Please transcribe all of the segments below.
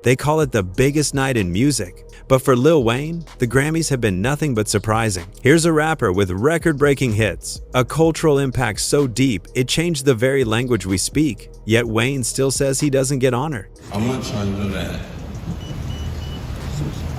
They call it the biggest night in music. But for Lil Wayne, the Grammys have been nothing but surprising. Here's a rapper with record-breaking hits, a cultural impact so deep it changed the very language we speak, yet Wayne still says he doesn't get honored. I want y'all to know that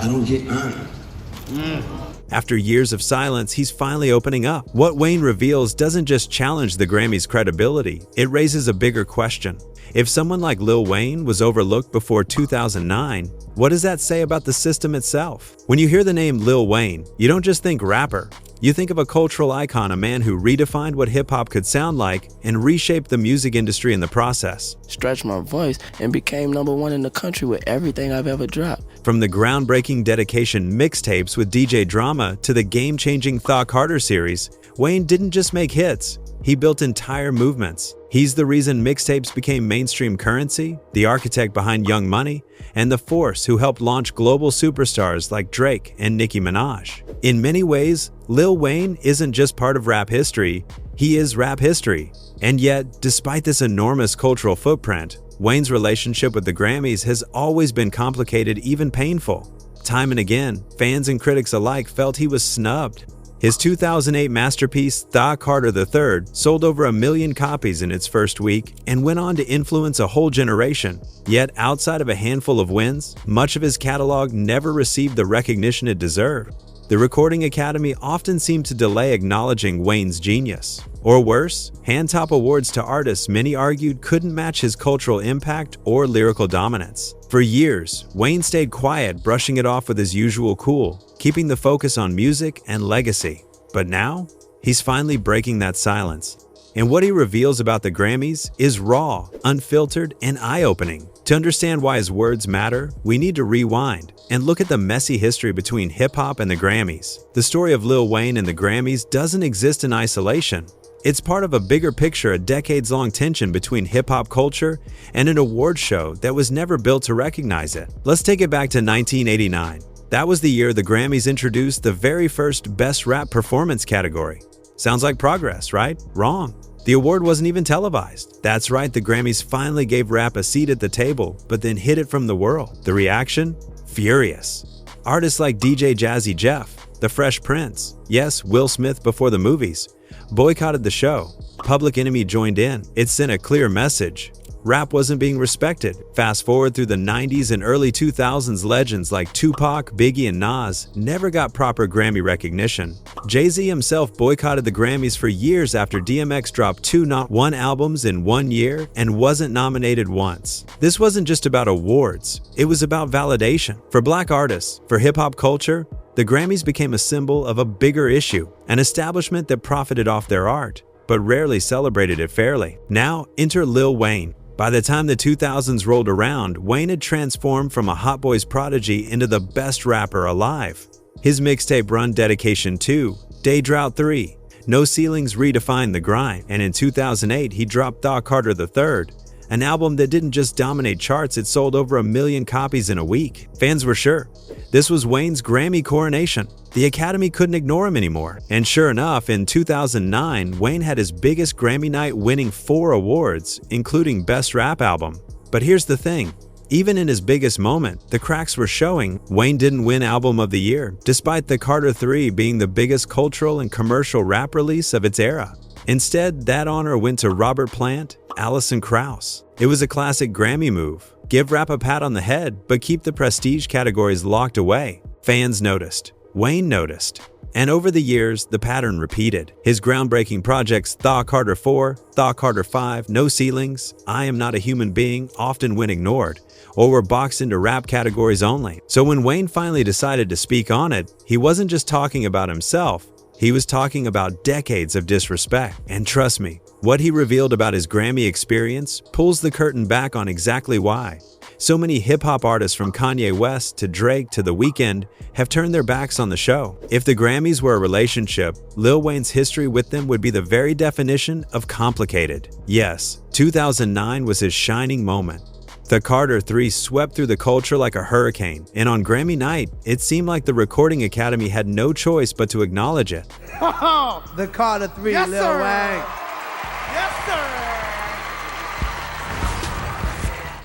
I don't get honored. After years of silence, he's finally opening up. What Wayne reveals doesn't just challenge the Grammys' credibility, it raises a bigger question. If someone like Lil Wayne was overlooked before 2009, what does that say about the system itself? When you hear the name Lil Wayne, you don't just think rapper. You think of a cultural icon, a man who redefined what hip-hop could sound like and reshaped the music industry in the process. Stretched my voice and became #1 in the country with everything I've ever dropped. From the groundbreaking dedication mixtapes with DJ Drama to the game-changing Thought Carter series, Wayne didn't just make hits, he built entire movements. He's the reason mixtapes became mainstream currency, the architect behind Young Money, and the force who helped launch global superstars like Drake and Nicki Minaj. In many ways, Lil Wayne isn't just part of rap history, he is rap history. And yet, despite this enormous cultural footprint, Wayne's relationship with the Grammys has always been complicated, even painful. Time and again, fans and critics alike felt he was snubbed. His 2008 masterpiece, Thought Carter III, sold over 1 million copies in its first week and went on to influence a whole generation. Yet, outside of a handful of wins, much of his catalog never received the recognition it deserved. The Recording Academy often seemed to delay acknowledging Wayne's genius. Or worse, hand-top awards to artists many argued couldn't match his cultural impact or lyrical dominance. For years, Wayne stayed quiet, brushing it off with his usual cool, keeping the focus on music and legacy. But now, he's finally breaking that silence. And what he reveals about the Grammys is raw, unfiltered, and eye-opening. To understand why his words matter, we need to rewind and look at the messy history between hip-hop and the Grammys. The story of Lil Wayne and the Grammys doesn't exist in isolation. It's part of a bigger picture, a decades-long tension between hip-hop culture and an award show that was never built to recognize it. Let's take it back to 1989. That was the year the Grammys introduced the very first Best Rap Performance category. Sounds like progress, right? Wrong. The award wasn't even televised. That's right, the Grammys finally gave rap a seat at the table, but then hid it from the world. The reaction? Furious. Artists like DJ Jazzy Jeff, The Fresh Prince, yes, Will Smith before the movies, boycotted the show. Public Enemy joined in. It sent a clear message. Rap wasn't being respected. Fast forward through the 90s and early 2000s, legends like Tupac, Biggie, and Nas never got proper Grammy recognition. Jay-Z himself boycotted the Grammys for years after DMX dropped 2 not 1 albums in 1 year and wasn't nominated once. This wasn't just about awards, it was about validation. For black artists, for hip-hop culture, the Grammys became a symbol of a bigger issue, an establishment that profited off their art, but rarely celebrated it fairly. Now, enter Lil Wayne. By the time the 2000s rolled around, Wayne had transformed from a Hot Boys prodigy into the best rapper alive. His mixtape run Dedication 2, Day Drought 3, No Ceilings redefined the grind, and in 2008 he dropped Thought Carter III, an album that didn't just dominate charts, it sold over 1 million copies in a week. Fans were sure this was Wayne's Grammy coronation. The Academy couldn't ignore him anymore. And sure enough, in 2009, Wayne had his biggest Grammy night, winning 4 awards, including Best Rap Album. But here's the thing. Even in his biggest moment, the cracks were showing. Wayne didn't win Album of the Year, despite the Carter III being the biggest cultural and commercial rap release of its era. Instead, that honor went to Robert Plant, Alison Krauss. It was a classic Grammy move. Give rap a pat on the head, but keep the prestige categories locked away. Fans noticed. Wayne noticed. And over the years, the pattern repeated. His groundbreaking projects Thought Carter IV, Thought Carter V, No Ceilings, I Am Not a Human Being often went ignored, or were boxed into rap categories only. So when Wayne finally decided to speak on it, he wasn't just talking about himself, he was talking about decades of disrespect. And trust me, what he revealed about his Grammy experience pulls the curtain back on exactly why so many hip-hop artists from Kanye West to Drake to The Weeknd have turned their backs on the show. If the Grammys were a relationship, Lil Wayne's history with them would be the very definition of complicated. Yes, 2009 was his shining moment. The Carter III swept through the culture like a hurricane, and on Grammy night, it seemed like the Recording Academy had no choice but to acknowledge it. The Carter III, yes, Lil Wayne. Yes, sir.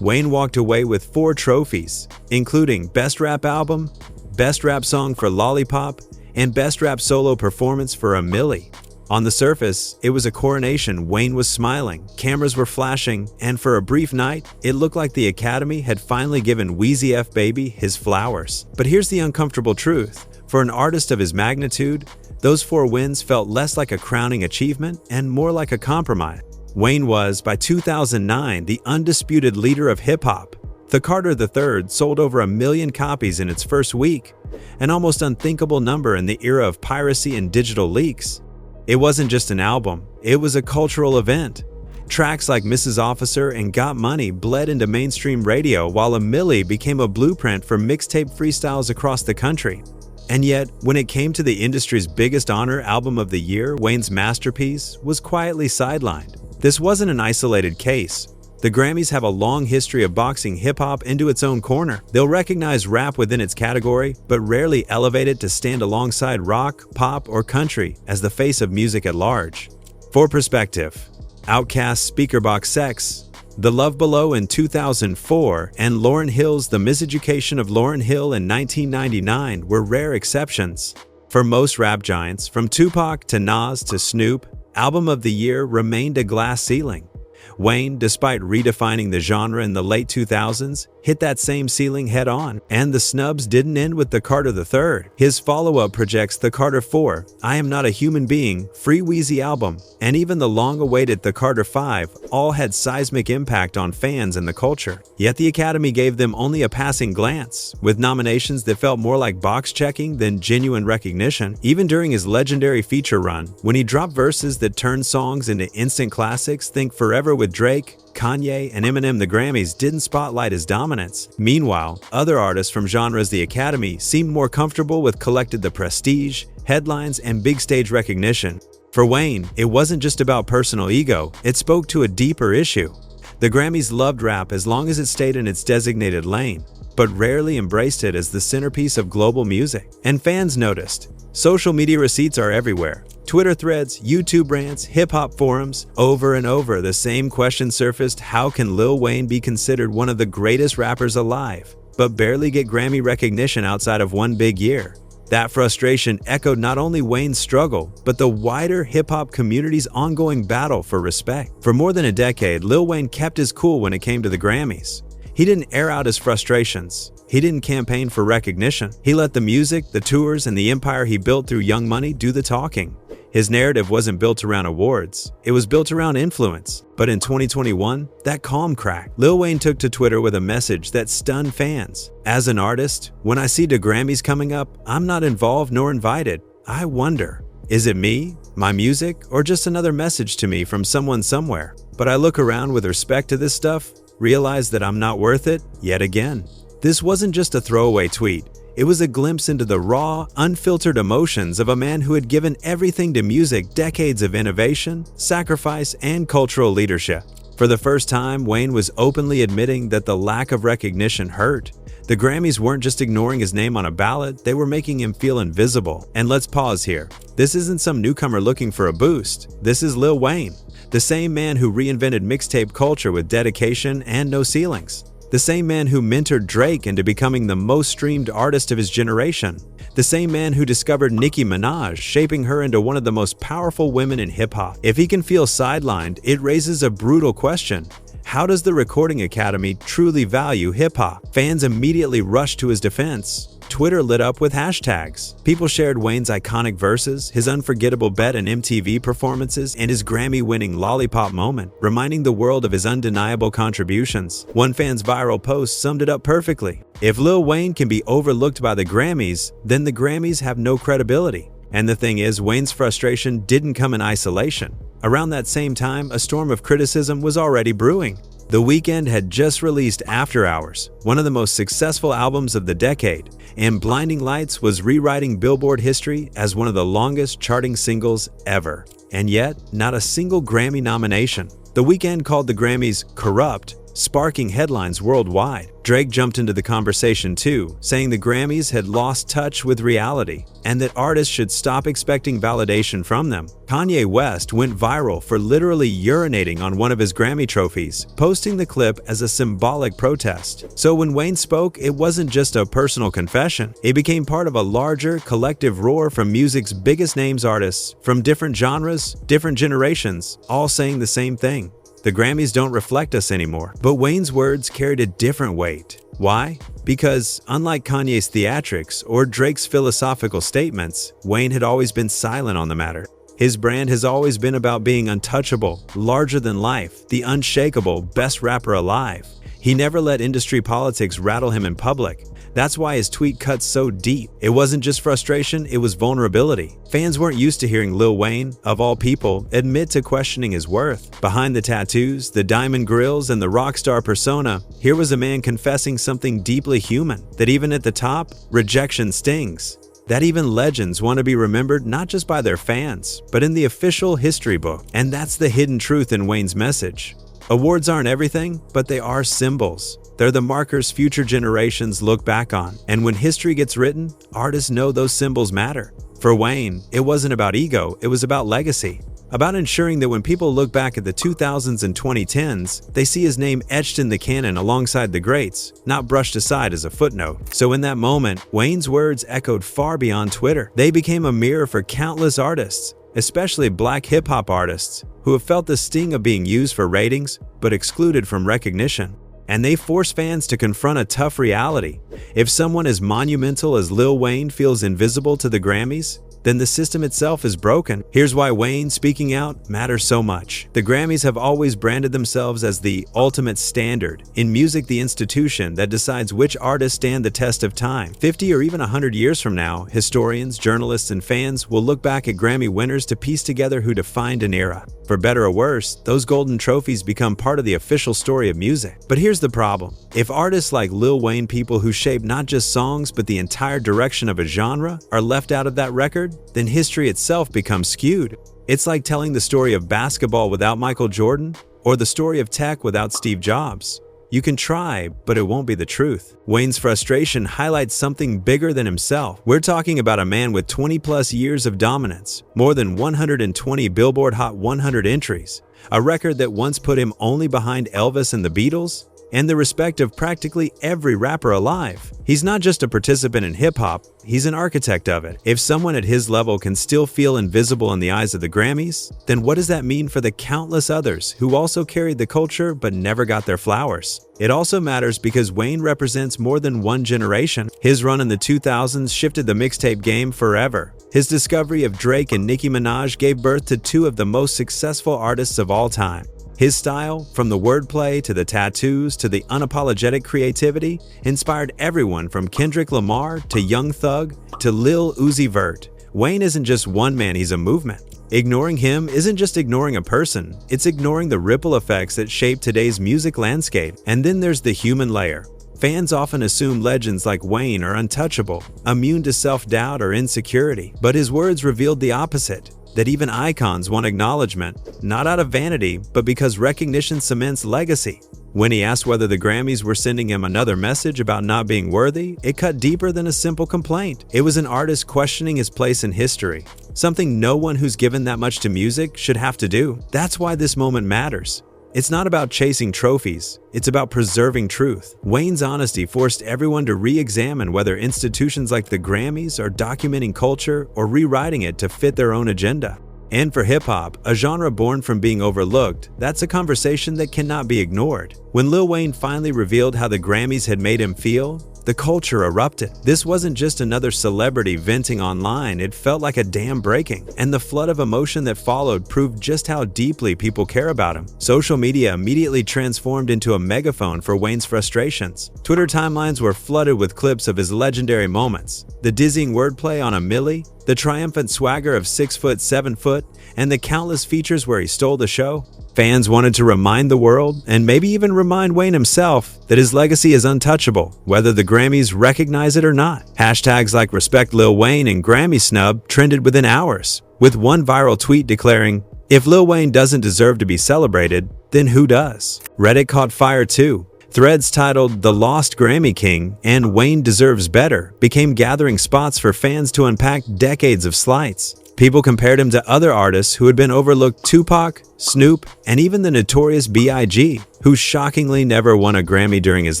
Wayne walked away with 4 trophies, including Best Rap Album, Best Rap Song for Lollipop, and Best Rap Solo Performance for A Milli. On the surface, it was a coronation. Wayne was smiling, cameras were flashing, and for a brief night, it looked like the Academy had finally given Weezy F Baby his flowers. But here's the uncomfortable truth. For an artist of his magnitude, those 4 wins felt less like a crowning achievement and more like a compromise. Wayne was, by 2009, the undisputed leader of hip-hop. The Carter III sold over 1 million copies in its first week, an almost unthinkable number in the era of piracy and digital leaks. It wasn't just an album, it was a cultural event. Tracks like Mrs. Officer and Got Money bled into mainstream radio, while A Milli became a blueprint for mixtape freestyles across the country. And yet, when it came to the industry's biggest honor, Album of the Year, Wayne's masterpiece was quietly sidelined. This wasn't an isolated case. The Grammys have a long history of boxing hip-hop into its own corner. They'll recognize rap within its category, but rarely elevate it to stand alongside rock, pop, or country as the face of music at large. For perspective, Outkast's Speakerboxx Sex, The Love Below in 2004, and Lauryn Hill's The Miseducation of Lauryn Hill in 1999 were rare exceptions. For most rap giants, from Tupac to Nas to Snoop, Album of the Year remained a glass ceiling. Wayne, despite redefining the genre in the late 2000s, hit that same ceiling head-on, and the snubs didn't end with the Carter III. His follow-up projects The Carter IV, I Am Not a Human Being, Free Weezy album, and even the long-awaited The Carter V all had seismic impact on fans and the culture. Yet the Academy gave them only a passing glance, with nominations that felt more like box-checking than genuine recognition. Even during his legendary feature run, when he dropped verses that turned songs into instant classics, think Forever with Drake, Kanye, and Eminem, the Grammys didn't spotlight his dominance. Meanwhile, other artists from genres the Academy seemed more comfortable with collected the prestige, headlines, and big stage recognition. For Wayne, it wasn't just about personal ego, it spoke to a deeper issue. The Grammys loved rap as long as it stayed in its designated lane, but rarely embraced it as the centerpiece of global music. And fans noticed. Social media receipts are everywhere. Twitter threads, YouTube rants, hip-hop forums. Over and over, the same question surfaced: how can Lil Wayne be considered one of the greatest rappers alive, but barely get Grammy recognition outside of one big year? That frustration echoed not only Wayne's struggle, but the wider hip-hop community's ongoing battle for respect. For more than a decade, Lil Wayne kept his cool when it came to the Grammys. He didn't air out his frustrations. He didn't campaign for recognition. He let the music, the tours, and the empire he built through Young Money do the talking. His narrative wasn't built around awards, it was built around influence. But in 2021, that calm cracked. Lil Wayne took to Twitter with a message that stunned fans. As an artist, when I see the Grammys coming up, I'm not involved nor invited. I wonder, is it me, my music, or just another message to me from someone somewhere? But I look around with respect to this stuff, realize that I'm not worth it yet again. This wasn't just a throwaway tweet. It was a glimpse into the raw, unfiltered emotions of a man who had given everything to music, decades of innovation, sacrifice, and cultural leadership. For the first time, Wayne was openly admitting that the lack of recognition hurt. The Grammys weren't just ignoring his name on a ballot, they were making him feel invisible. And let's pause here. This isn't some newcomer looking for a boost. This is Lil Wayne, the same man who reinvented mixtape culture with dedication and no ceilings. The same man who mentored Drake into becoming the most streamed artist of his generation. The same man who discovered Nicki Minaj, shaping her into one of the most powerful women in hip-hop. If he can feel sidelined, it raises a brutal question. How does the Recording Academy truly value hip-hop? Fans immediately rushed to his defense. Twitter lit up with hashtags. People shared Wayne's iconic verses, his unforgettable bet and MTV performances, and his Grammy-winning Lollipop moment, reminding the world of his undeniable contributions. One fan's viral post summed it up perfectly. If Lil Wayne can be overlooked by the Grammys, then the Grammys have no credibility. And the thing is, Wayne's frustration didn't come in isolation. Around that same time, a storm of criticism was already brewing. The Weeknd had just released After Hours, one of the most successful albums of the decade, and Blinding Lights was rewriting Billboard history as one of the longest charting singles ever. And yet, not a single Grammy nomination. The Weeknd called the Grammys corrupt, sparking headlines worldwide. Drake jumped into the conversation too, saying the Grammys had lost touch with reality and that artists should stop expecting validation from them. Kanye West went viral for literally urinating on one of his Grammy trophies, posting the clip as a symbolic protest. So when Wayne spoke, it wasn't just a personal confession. It became part of a larger, collective roar from music's biggest names artists from different genres, different generations, all saying the same thing. The Grammys don't reflect us anymore. But Wayne's words carried a different weight. Why? Because, unlike Kanye's theatrics or Drake's philosophical statements, Wayne had always been silent on the matter. His brand has always been about being untouchable, larger than life, the unshakable, best rapper alive. He never let industry politics rattle him in public. That's why his tweet cuts so deep. It wasn't just frustration, it was vulnerability. Fans weren't used to hearing Lil Wayne, of all people, admit to questioning his worth. Behind the tattoos, the diamond grills, and the rock star persona, here was a man confessing something deeply human, that even at the top, rejection stings. That even legends want to be remembered not just by their fans, but in the official history book. And that's the hidden truth in Wayne's message. Awards aren't everything, but they are symbols. They're the markers future generations look back on. And when history gets written, artists know those symbols matter. For Wayne, it wasn't about ego, it was about legacy. About ensuring that when people look back at the 2000s and 2010s, they see his name etched in the canon alongside the greats, not brushed aside as a footnote. So in that moment, Wayne's words echoed far beyond Twitter. They became a mirror for countless artists, especially black hip-hop artists, who have felt the sting of being used for ratings, but excluded from recognition. And they force fans to confront a tough reality. If someone as monumental as Lil Wayne feels invisible to the Grammys, then the system itself is broken. Here's why Wayne speaking out matters so much. The Grammys have always branded themselves as the ultimate standard. In music, the institution that decides which artists stand the test of time. 50 or even 100 years from now, historians, journalists, and fans will look back at Grammy winners to piece together who defined an era. For better or worse, those golden trophies become part of the official story of music. But here's the problem. If artists like Lil Wayne, people who shape not just songs but the entire direction of a genre, are left out of that record, then history itself becomes skewed. It's like telling the story of basketball without Michael Jordan or the story of tech without Steve Jobs. You can try, but it won't be the truth. Wayne's frustration highlights something bigger than himself. We're talking about a man with 20+ years of dominance, more than 120 Billboard Hot 100 entries, a record that once put him only behind Elvis and the Beatles, and the respect of practically every rapper alive. He's not just a participant in hip-hop, he's an architect of it. If someone at his level can still feel invisible in the eyes of the Grammys, then what does that mean for the countless others who also carried the culture but never got their flowers? It also matters because Wayne represents more than one generation. His run in the 2000s shifted the mixtape game forever. His discovery of Drake and Nicki Minaj gave birth to two of the most successful artists of all time. His style, from the wordplay to the tattoos to the unapologetic creativity, inspired everyone from Kendrick Lamar to Young Thug to Lil Uzi Vert. Wayne isn't just one man, he's a movement. Ignoring him isn't just ignoring a person, it's ignoring the ripple effects that shape today's music landscape. And then there's the human layer. Fans often assume legends like Wayne are untouchable, immune to self-doubt or insecurity. But his words revealed the opposite. That even icons want acknowledgement, not out of vanity, but because recognition cements legacy. When he asked whether the Grammys were sending him another message about not being worthy, it cut deeper than a simple complaint. It was an artist questioning his place in history, something no one who's given that much to music should have to do. That's why this moment matters. It's not about chasing trophies, it's about preserving truth. Wayne's honesty forced everyone to re-examine whether institutions like the Grammys are documenting culture or rewriting it to fit their own agenda. And for hip-hop, a genre born from being overlooked, that's a conversation that cannot be ignored. When Lil Wayne finally revealed how the Grammys had made him feel, the culture erupted. This wasn't just another celebrity venting online, it felt like a dam breaking. And the flood of emotion that followed proved just how deeply people care about him. Social media immediately transformed into a megaphone for Wayne's frustrations. Twitter timelines were flooded with clips of his legendary moments. The dizzying wordplay on a milli, the triumphant swagger of 6 foot, 7 foot, and the countless features where he stole the show. Fans wanted to remind the world, and maybe even remind Wayne himself, that his legacy is untouchable, whether the Grammys recognize it or not. Hashtags like Respect Lil Wayne and Grammy Snub trended within hours, with one viral tweet declaring, If Lil Wayne doesn't deserve to be celebrated, then who does? Reddit caught fire too. Threads titled "The Lost Grammy King" and "Wayne Deserves Better" became gathering spots for fans to unpack decades of slights. People compared him to other artists who had been overlooked: Tupac, Snoop, and even the notorious B.I.G., who shockingly never won a Grammy during his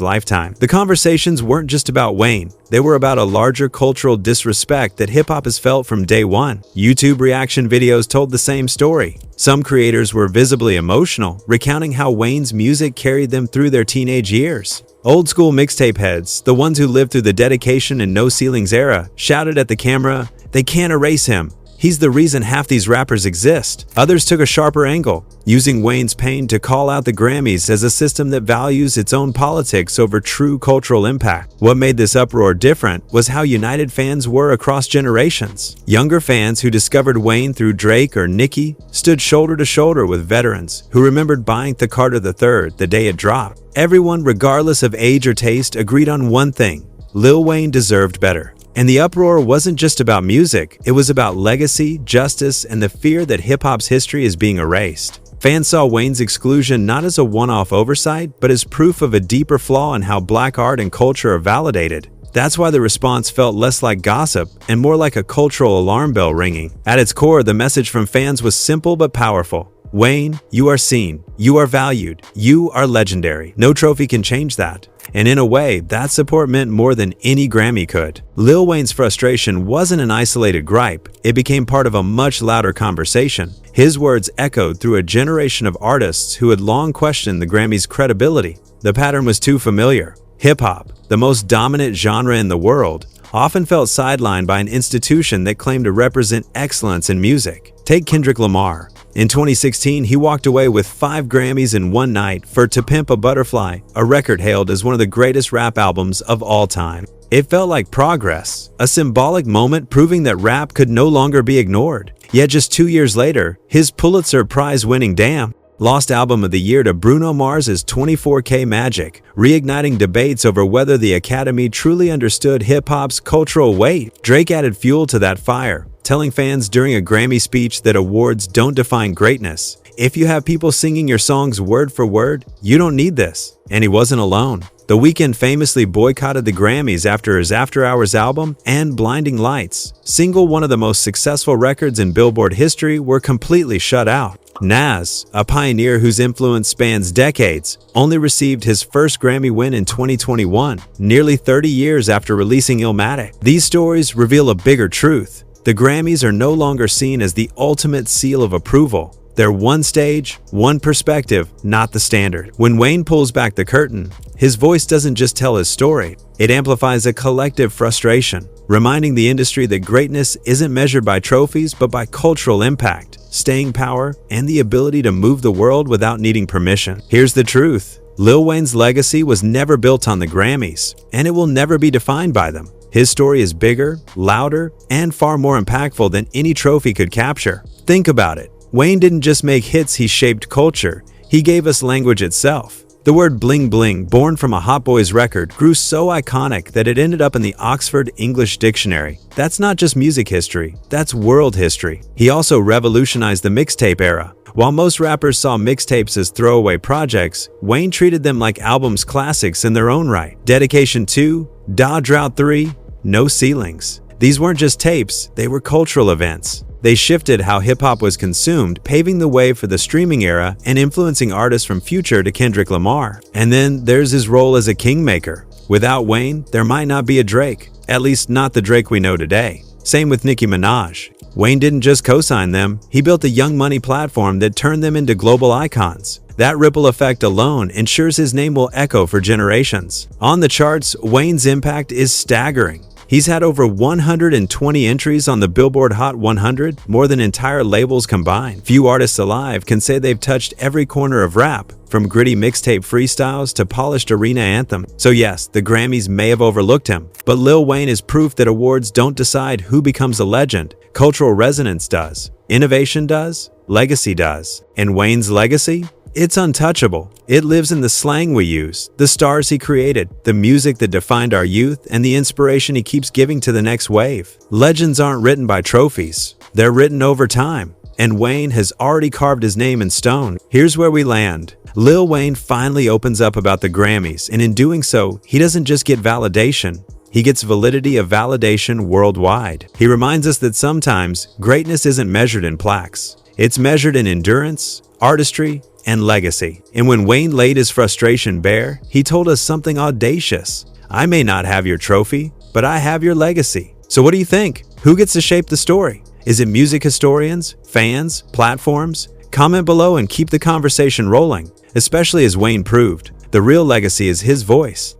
lifetime. The conversations weren't just about Wayne, they were about a larger cultural disrespect that hip-hop has felt from day one. YouTube reaction videos told the same story. Some creators were visibly emotional, recounting how Wayne's music carried them through their teenage years. Old school mixtape heads, the ones who lived through the dedication and no ceilings era, shouted at the camera, "They can't erase him. He's the reason half these rappers exist." Others took a sharper angle, using Wayne's pain to call out the Grammys as a system that values its own politics over true cultural impact. What made this uproar different was how united fans were across generations. Younger fans who discovered Wayne through Drake or Nicki stood shoulder to shoulder with veterans who remembered buying the Carter III the day it dropped. Everyone, regardless of age or taste, agreed on one thing: Lil Wayne deserved better. And the uproar wasn't just about music, it was about legacy, justice, and the fear that hip-hop's history is being erased. Fans saw Wayne's exclusion not as a one-off oversight, but as proof of a deeper flaw in how black art and culture are validated. That's why the response felt less like gossip and more like a cultural alarm bell ringing. At its core, the message from fans was simple but powerful. Wayne, you are seen, you are valued, you are legendary. No trophy can change that. And in a way, that support meant more than any Grammy could. Lil Wayne's frustration wasn't an isolated gripe, it became part of a much louder conversation. His words echoed through a generation of artists who had long questioned the Grammys' credibility. The pattern was too familiar. Hip-hop, the most dominant genre in the world, often felt sidelined by an institution that claimed to represent excellence in music. Take Kendrick Lamar. In 2016, he walked away with 5 Grammys in one night for "To Pimp a Butterfly," a record hailed as one of the greatest rap albums of all time. It felt like progress, a symbolic moment proving that rap could no longer be ignored. Yet just 2 years later, his Pulitzer Prize-winning Damn lost Album of the Year to Bruno Mars's 24K Magic, reigniting debates over whether the Academy truly understood hip-hop's cultural weight. Drake added fuel to that fire, telling fans during a Grammy speech that awards don't define greatness. If you have people singing your songs word for word, you don't need this. And he wasn't alone. The Weeknd famously boycotted the Grammys after his After Hours album and Blinding Lights, single one of the most successful records in Billboard history, were completely shut out. Nas, a pioneer whose influence spans decades, only received his first Grammy win in 2021, nearly 30 years after releasing Illmatic. These stories reveal a bigger truth. The Grammys are no longer seen as the ultimate seal of approval. They're one stage, one perspective, not the standard. When Wayne pulls back the curtain, his voice doesn't just tell his story, it amplifies a collective frustration, reminding the industry that greatness isn't measured by trophies but by cultural impact, staying power, and the ability to move the world without needing permission. Here's the truth. Lil Wayne's legacy was never built on the Grammys, and it will never be defined by them. His story is bigger, louder, and far more impactful than any trophy could capture. Think about it. Wayne didn't just make hits, he shaped culture. He gave us language itself. The word bling bling, born from a Hot Boys record, grew so iconic that it ended up in the Oxford English Dictionary. That's not just music history, that's world history. He also revolutionized the mixtape era. While most rappers saw mixtapes as throwaway projects, Wayne treated them like albums classics in their own right. Dedication 2, Da Drought 3, No Ceilings. These weren't just tapes, they were cultural events. They shifted how hip-hop was consumed, paving the way for the streaming era and influencing artists from Future to Kendrick Lamar. And then there's his role as a kingmaker. Without Wayne, there might not be a Drake, at least not the Drake we know today. Same with Nicki Minaj. Wayne didn't just co-sign them, he built a Young Money platform that turned them into global icons. That ripple effect alone ensures his name will echo for generations. On the charts, Wayne's impact is staggering. He's had over 120 entries on the Billboard Hot 100, more than entire labels combined. Few artists alive can say they've touched every corner of rap, from gritty mixtape freestyles to polished arena anthems. So yes, the Grammys may have overlooked him, but Lil Wayne is proof that awards don't decide who becomes a legend. Cultural resonance does. Innovation does. Legacy does. And Wayne's legacy? It's untouchable. It lives in the slang we use, the stars he created, the music that defined our youth, and the inspiration he keeps giving to the next wave. Legends aren't written by trophies. They're written over time. and Wayne has already carved his name in stone. Here's where we land. Lil Wayne finally opens up about the Grammys, and in doing so, he doesn't just get validation. He gets validity of validation worldwide. He reminds us that sometimes greatness isn't measured in plaques. It's measured in endurance, artistry, and legacy. And when Wayne laid his frustration bare, he told us something audacious. I may not have your trophy, but I have your legacy. So what do you think? Who gets to shape the story? Is it music historians, fans, platforms? Comment below and keep the conversation rolling, especially as Wayne proved. The real legacy is his voice.